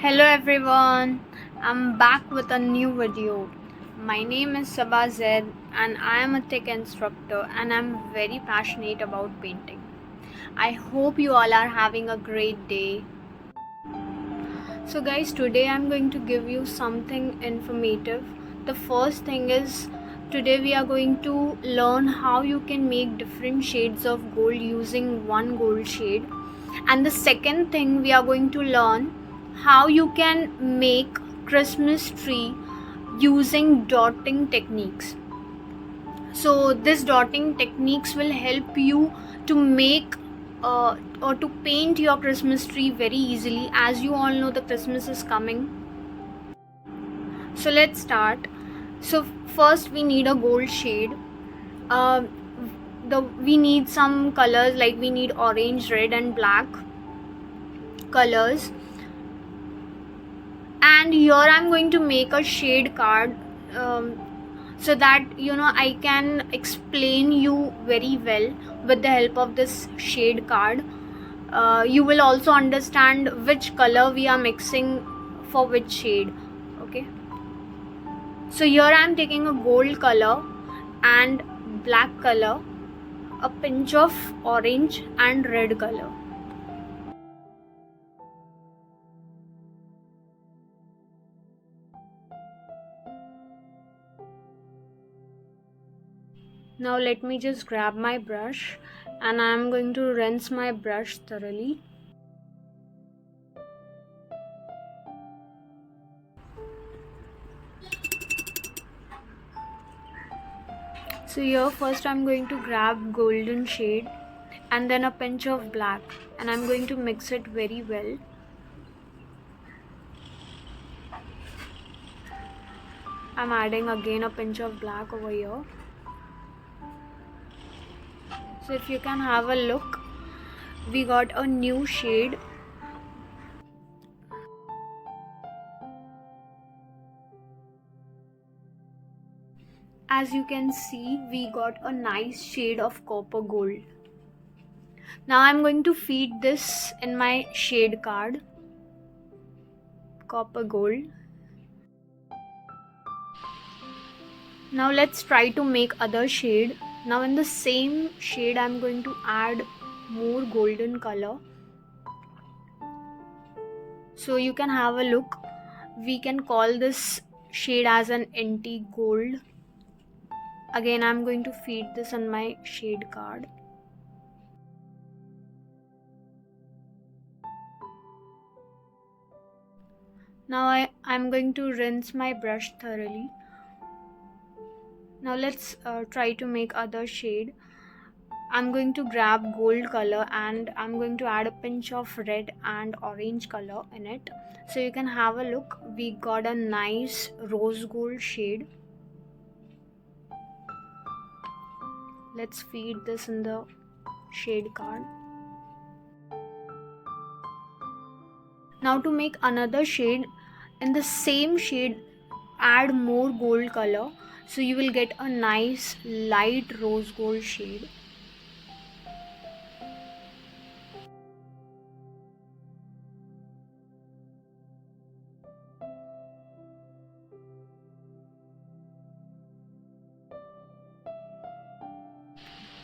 Hello everyone, I'm back with a new video. My name is Sabah Zaid and I am a tech instructor and I'm very passionate about painting. I hope you all are having a great day. So guys, today I'm going to give you something informative. The first thing is today we are going to learn how you can make different shades of gold using one gold shade. And the second thing we are going to learn how you can make Christmas tree using dotting techniques. So this dotting techniques will help you to make or to paint your Christmas tree very easily. As you all know, the Christmas is coming. So let's start. So first we need a gold shade. uh, we need some colors, like we need orange, red and black colors. And here I'm going to make a shade card, so that I can explain you very well with the help of this shade card. You will also understand which color we are mixing for which shade. Okay, so here I'm taking a gold color and black color, a pinch of orange and red color. Now let me just grab my brush and I'm going to rinse my brush thoroughly. So here first I'm going to grab golden shade and then a pinch of black, and I'm going to mix it very well. I'm adding again a pinch of black over here. So if you can have a look, we got a new shade. As you can see, we got a nice shade of copper gold. Now I'm going to feed this in my shade card, copper gold. Now let's try to make other shade. Now in the same shade I'm going to add more golden color. So you can have a look. We can call this shade as an antique gold. Again I'm going to feed this on my shade card. Now I'm going to rinse my brush thoroughly. Now let's try to make other shade. I'm going to grab gold color and I'm going to add a pinch of red and orange color in it. So you can have a look. We got a nice rose gold shade. Let's feed this in the shade card. Now to make another shade, in the same shade add more gold color, so you will get a nice light rose gold shade.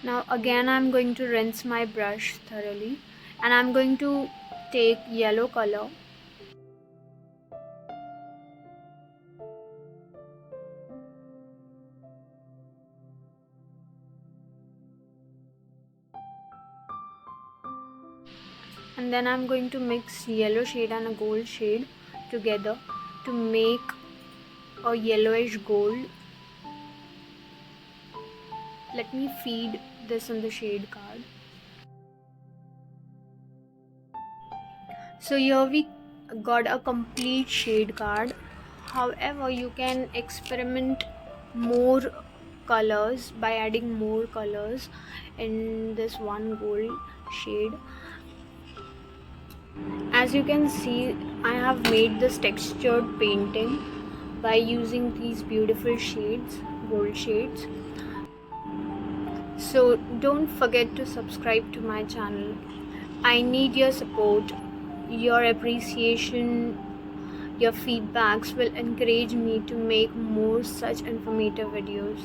Now again I'm going to rinse my brush thoroughly and I'm going to take yellow color. And then I'm going to mix yellow shade and a gold shade together to make a yellowish gold. Let me feed this in the shade card. So here we got a complete shade card. However, you can experiment more colors by adding more colors in this one gold shade. As you can see, I have made this textured painting by using these beautiful shades, gold shades. So don't forget to subscribe to my channel. I need your support. Your appreciation Your feedbacks will encourage me to make more such informative videos.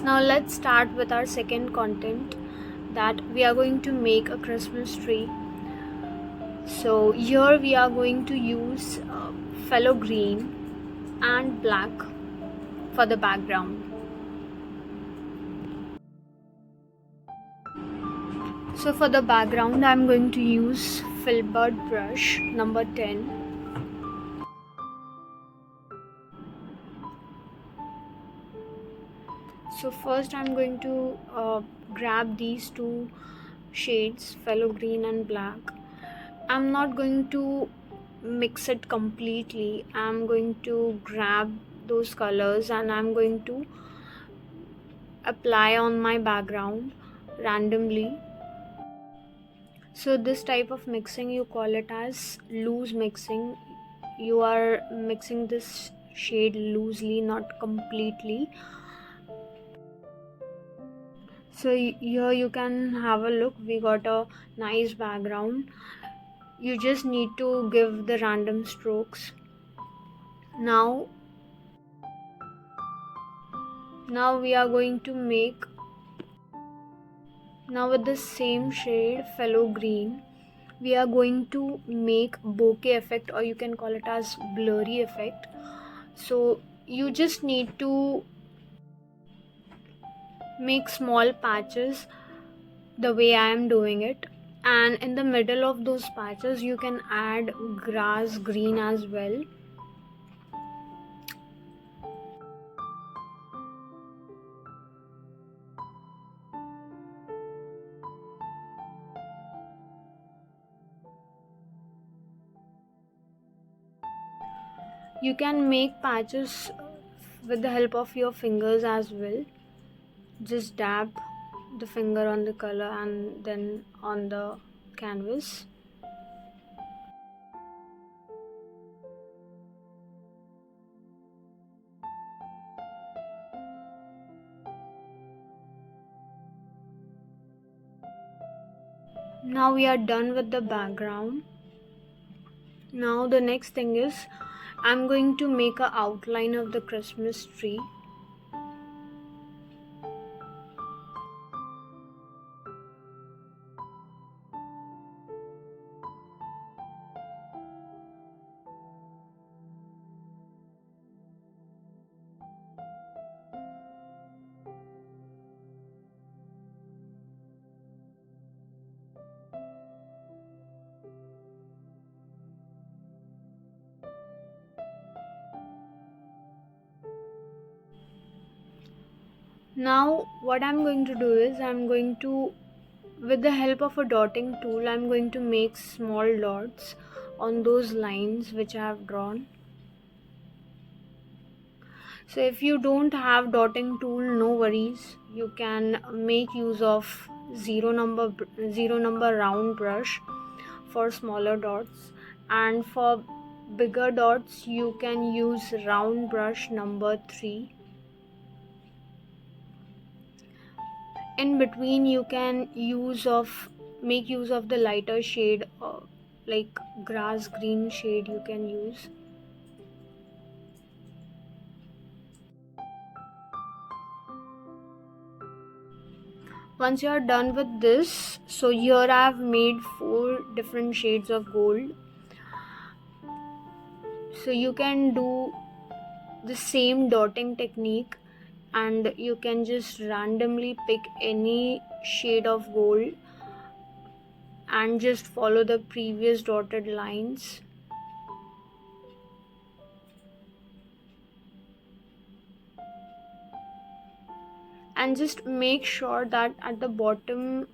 Now let's start with our second content, that we are going to make a Christmas tree. So here we are going to use phthalo green and black for the background. So for the background I'm going to use filbert brush number 10. So first I'm going to grab these two shades, phthalo green and black. I'm not going to mix it completely. I'm going to grab those colors and I'm going to apply on my background randomly. So this type of mixing, you call it as loose mixing. You are mixing this shade loosely, not completely. So here you can have a look. We got a nice background. You just need to give the random strokes. Now we are going to make, now with the same shade phthalo green, we are going to make bokeh effect, or you can call it as blurry effect. So you just need to make small patches the way I am doing it, and in the middle of those patches you can add grass green as well. You can make patches with the help of your fingers as well. Just dab the finger on the color and then on the canvas. Now we are done with the background. Now the next thing is, I'm going to make an outline of the Christmas tree. Now what I'm going to do is, I'm going to, with the help of a dotting tool, I'm going to make small dots on those lines which I have drawn. So if you don't have dotting tool, no worries, you can make use of zero number round brush for smaller dots, and for bigger dots you can use round brush number 3. In between you can make use of the lighter shade, like grass green shade you can use. Once you are done with this, so here I have made 4 different shades of gold. So you can do the same dotting technique and you can just randomly pick any shade of gold and just follow the previous dotted lines. And just make sure that at the bottom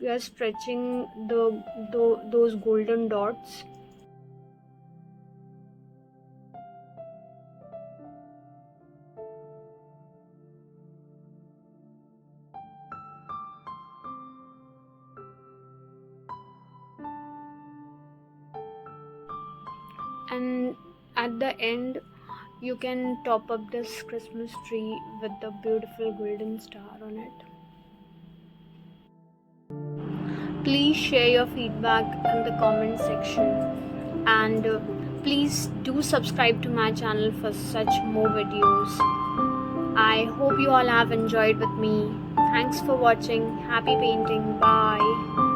we are stretching those golden dots. And at the end you can top up this Christmas tree with the beautiful golden star on it. Please share your feedback in the comment section, and please do subscribe to my channel for such more videos. I hope you all have enjoyed with me. Thanks for watching. Happy painting. Bye.